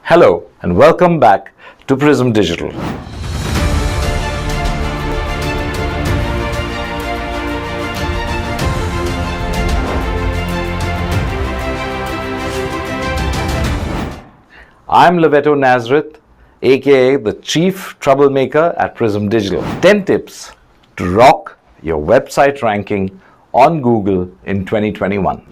Hello and welcome back to Prism Digital. I'm Lovetto Nazareth, aka the Chief Troublemaker at Prism Digital. 10 tips to rock your website ranking on Google in 2021.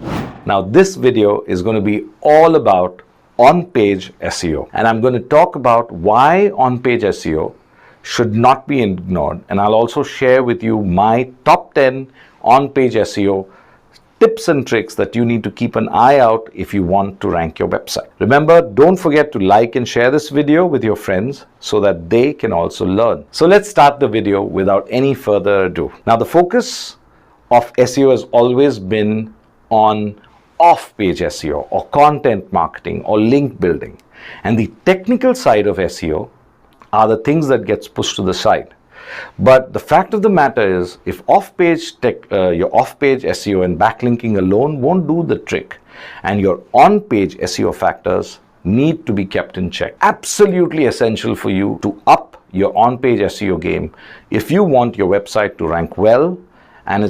Now this video is going to be all about on-page SEO, and I'm going to talk about why on-page SEO should not be ignored, and I'll also share with you my top 10 on-page SEO tips and tricks that you need to keep an eye out if you want to rank your website. Remember, don't forget to like and share this video with your friends so that they can also learn. So let's start the video without any further ado. Now the focus of SEO has always been on off-page SEO or content marketing or link building, and the technical side of SEO are the things that gets pushed to the side. But the fact of the matter is, if your off-page SEO and backlinking alone won't do the trick, and your on-page SEO factors need to be kept in check. Absolutely essential for you to up your on-page SEO game if you want your website to rank well, and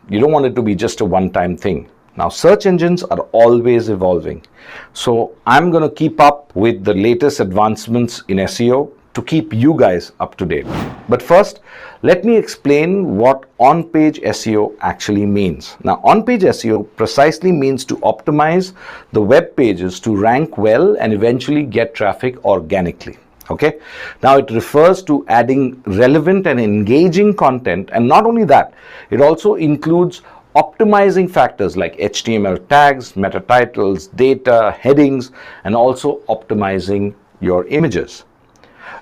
you don't want it to be just a one-time thing. Now, search engines are always evolving, so I'm going to keep up with the latest advancements in SEO to keep you guys up to date. But first, let me explain what on-page SEO actually means. Now, on-page SEO precisely means to optimize the web pages to rank well and eventually get traffic organically. Okay. Now it refers to adding relevant and engaging content, and not only that, it also includes optimizing factors like HTML tags, meta titles, data, headings, and also optimizing your images.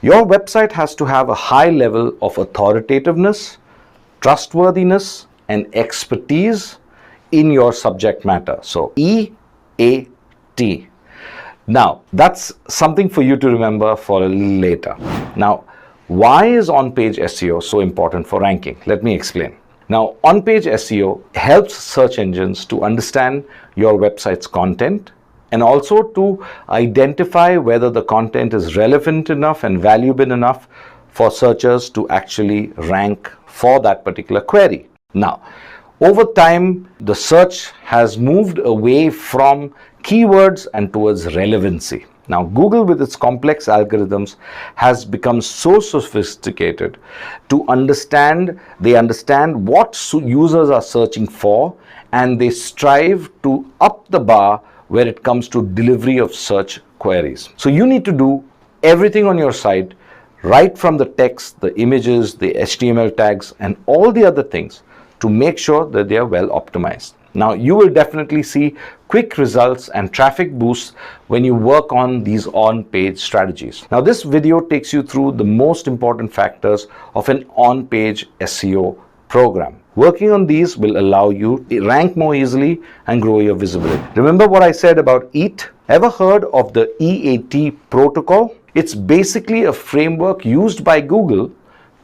Your website has to have a high level of authoritativeness, trustworthiness, and expertise in your subject matter. So E.A.T. Now, that's something for you to remember for a little later. Now, why is on-page SEO so important for ranking? Let me explain. Now, on-page SEO helps search engines to understand your website's content and also to identify whether the content is relevant enough and valuable enough for searchers to actually rank for that particular query. Now, over time, the search has moved away from keywords and towards relevancy. Now, Google, with its complex algorithms, has become so sophisticated to understand what users are searching for, and they strive to up the bar where it comes to delivery of search queries. So you need to do everything on your site, right from the text, the images, the HTML tags, and all the other things, to make sure that they are well optimized. Now, you will definitely see quick results and traffic boosts when you work on these on-page strategies. Now, this video takes you through the most important factors of an on-page SEO program. Working on these will allow you to rank more easily and grow your visibility. Remember what I said about E.A.T? Ever heard of the E80 Protocol? It's basically a framework used by Google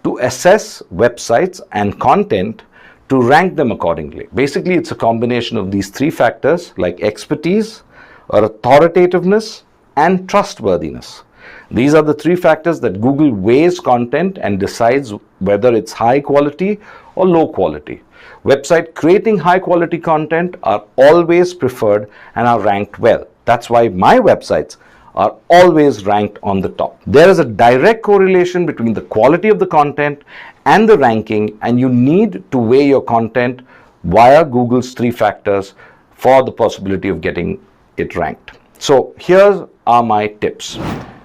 to assess websites and content to rank them accordingly. Basically, it's a combination of these three factors like expertise, or authoritativeness, and trustworthiness. These are the three factors that Google weighs content and decides whether it's high quality or low quality. Websites creating high quality content are always preferred and are ranked well. That's why my websites are always ranked on the top. There is a direct correlation between the quality of the content and the ranking, and you need to weigh your content via Google's three factors for the possibility of getting it ranked. So here are my tips.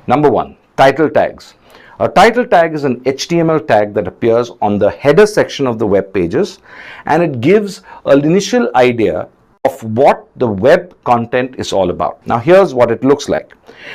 Number one, title tags. A title tag is an HTML tag that appears on the header section of the web pages, and it gives an initial idea of what the web content is all about. Now here's what it looks like.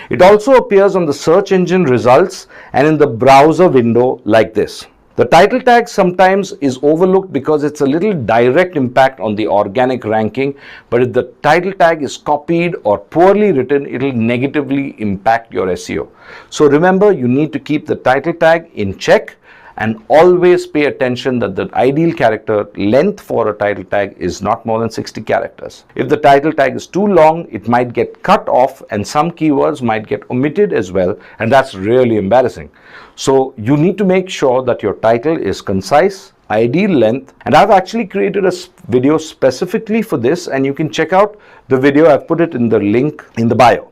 It also appears on the search engine results and in the browser window like this. The title tag sometimes is overlooked because it's a little direct impact on the organic ranking, but if the title tag is copied or poorly written, it will negatively impact your SEO. So remember, you need to keep the title tag in check And always pay attention that the ideal character length for a title tag is not more than 60 characters. If the title tag is too long, it might get cut off and some keywords might get omitted as well, and that's really embarrassing. So you need to make sure that your title is concise, ideal length, and I've actually created a video specifically for this, and you can check out the video. I've put it in the link in the bio.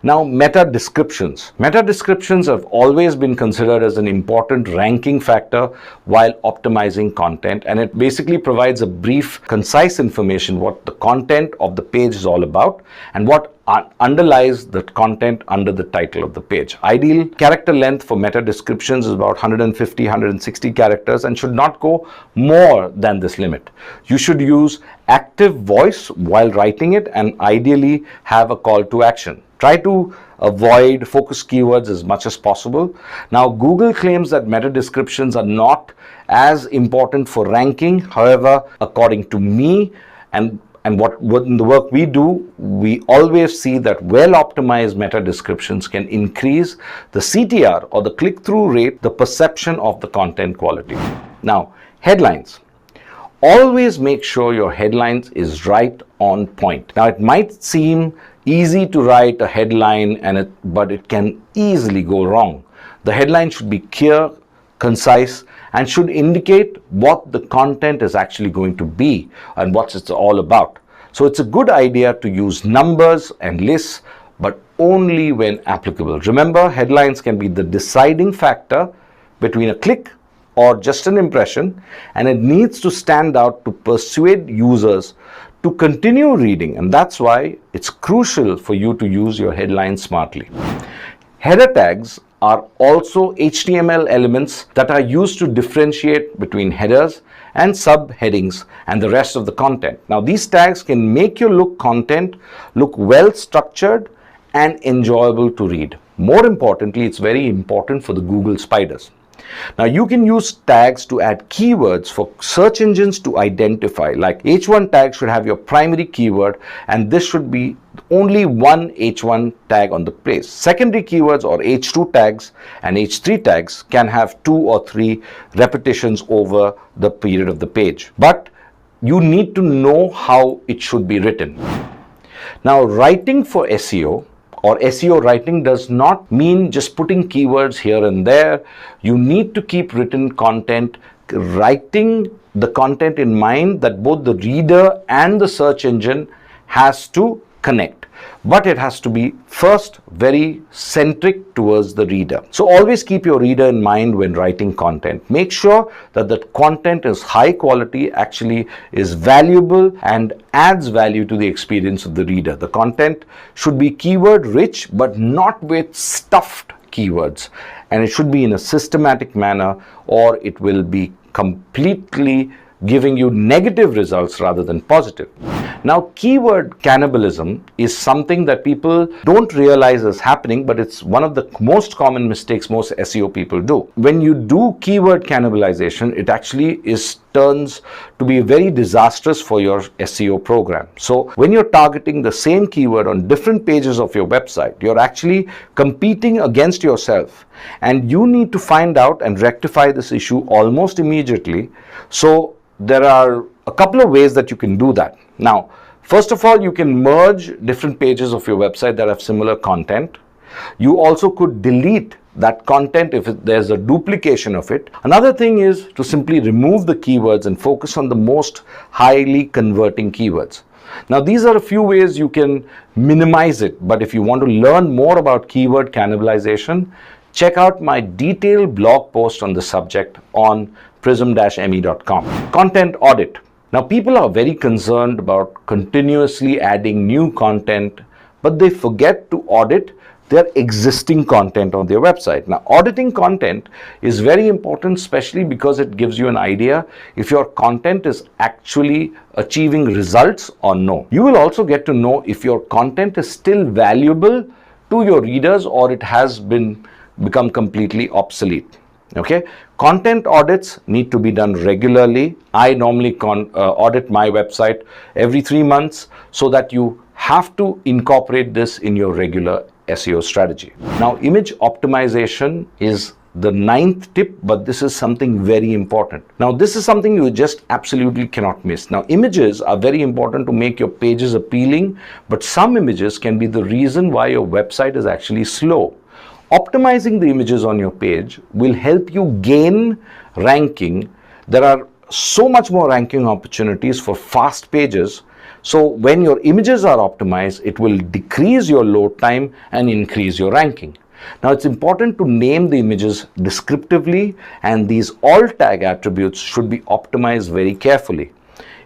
Now, meta descriptions. Meta descriptions have always been considered as an important ranking factor while optimizing content, and it basically provides a brief, concise information what the content of the page is all about and what underlies the content under the title of the page. Ideal character length for meta descriptions is about 150, 160 characters and should not go more than this limit. You should use active voice while writing it and ideally have a call to action. Try to avoid focus keywords as much as possible. Now, Google claims that meta descriptions are not as important for ranking. However, according to me and what in the work we do, we always see that well-optimized meta descriptions can increase the CTR or the click-through rate, the perception of the content quality. Now, headlines. Always make sure your headlines is right on point. Now, it might seem easy to write a headline, but it can easily go wrong. The headline should be clear, concise, and should indicate what the content is actually going to be and what it's all about. So it's a good idea to use numbers and lists, but only when applicable. Remember, headlines can be the deciding factor between a click or just an impression, and it needs to stand out to persuade users to continue reading, and that's why it's crucial for you to use your headlines smartly. Header tags are also HTML elements that are used to differentiate between headers and subheadings and the rest of the content. Now, these tags can make your content look well structured and enjoyable to read. More importantly, it's very important for the Google spiders. Now, you can use tags to add keywords for search engines to identify. Like H1 tag should have your primary keyword, and this should be only one H1 tag on the page. Secondary keywords or H2 tags and H3 tags can have 2 or 3 repetitions over the period of the page. But you need to know how it should be written. Now, writing for SEO or SEO writing does not mean just putting keywords here and there. You need to keep written content, writing the content in mind that both the reader and the search engine has to connect. But it has to be first very centric towards the reader. So always keep your reader in mind when writing content. Make sure that the content is high quality, actually is valuable and adds value to the experience of the reader. The content should be keyword rich but not with stuffed keywords, and it should be in a systematic manner or it will be completely giving you negative results rather than positive. Now, keyword cannibalism is something that people don't realize is happening, but it's one of the most common mistakes most SEO people do. When you do keyword cannibalization, it actually turns to be very disastrous for your SEO program. So when you're targeting the same keyword on different pages of your website, you're actually competing against yourself, and you need to find out and rectify this issue almost immediately. So there are a couple of ways that you can do that. Now, first of all, you can merge different pages of your website that have similar content. You also could delete that content if there's a duplication of it. Another thing is to simply remove the keywords and focus on the most highly converting keywords. Now, these are a few ways you can minimize it, but if you want to learn more about keyword cannibalization, check out my detailed blog post on the subject on prism-me.com. Content audit. Now, people are very concerned about continuously adding new content, but they forget to audit their existing content on their website. Now, auditing content is very important, especially because it gives you an idea if your content is actually achieving results or no. You will also get to know if your content is still valuable to your readers or it has become completely obsolete. Okay, content audits need to be done regularly. I normally audit my website every 3 months, so that you have to incorporate this in your regular SEO strategy. Now, image optimization is the 9th tip, but this is something very important. Now, this is something you just absolutely cannot miss. Now, images are very important to make your pages appealing, but some images can be the reason why your website is actually slow. Optimizing the images on your page will help you gain ranking. There are so much more ranking opportunities for fast pages. So when your images are optimized, it will decrease your load time and increase your ranking. Now, it's important to name the images descriptively, and these alt tag attributes should be optimized very carefully.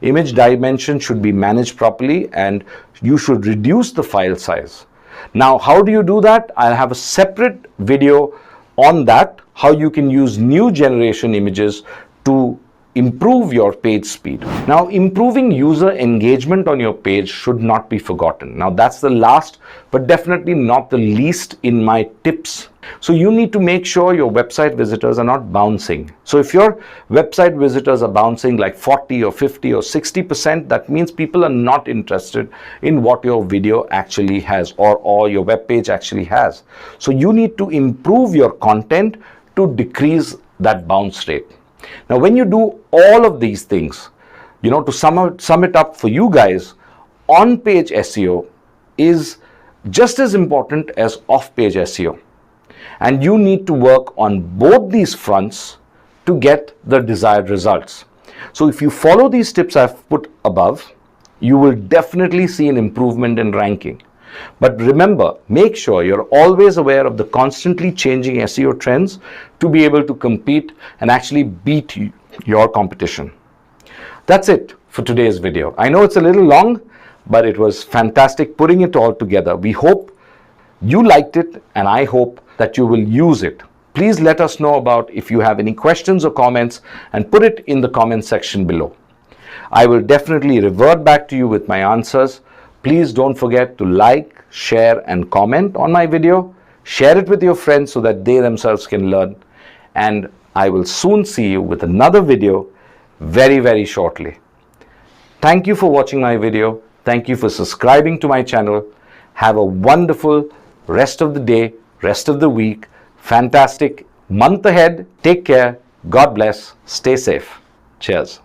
Image dimension should be managed properly, and you should reduce the file size. Now, how do you do that? I'll have a separate video on that, how you can use new generation images to improve your page speed. Now, improving user engagement on your page should not be forgotten. Now, that's the last, but definitely not the least in my tips. So you need to make sure your website visitors are not bouncing. So if your website visitors are bouncing like 40 or 50 or 60%, that means people are not interested in what your video actually has, or your web page actually has. So you need to improve your content to decrease that bounce rate. Now, when you do all of these things, to sum it up for you guys, on-page SEO is just as important as off-page SEO. And you need to work on both these fronts to get the desired results. So if you follow these tips I've put above, you will definitely see an improvement in ranking. But remember, make sure you're always aware of the constantly changing SEO trends to be able to compete and actually beat your competition. That's it for today's video. I know it's a little long, but it was fantastic putting it all together. We hope you liked it, and I hope that you will use it. Please let us know about if you have any questions or comments, and put it in the comment section below. I will definitely revert back to you with my answers. Please don't forget to like, share, and comment on my video. Share it with your friends so that they themselves can learn. And I will soon see you with another video very, very shortly. Thank you for watching my video. Thank you for subscribing to my channel. Have a wonderful rest of the day, rest of the week. Fantastic month ahead. Take care. God bless. Stay safe. Cheers.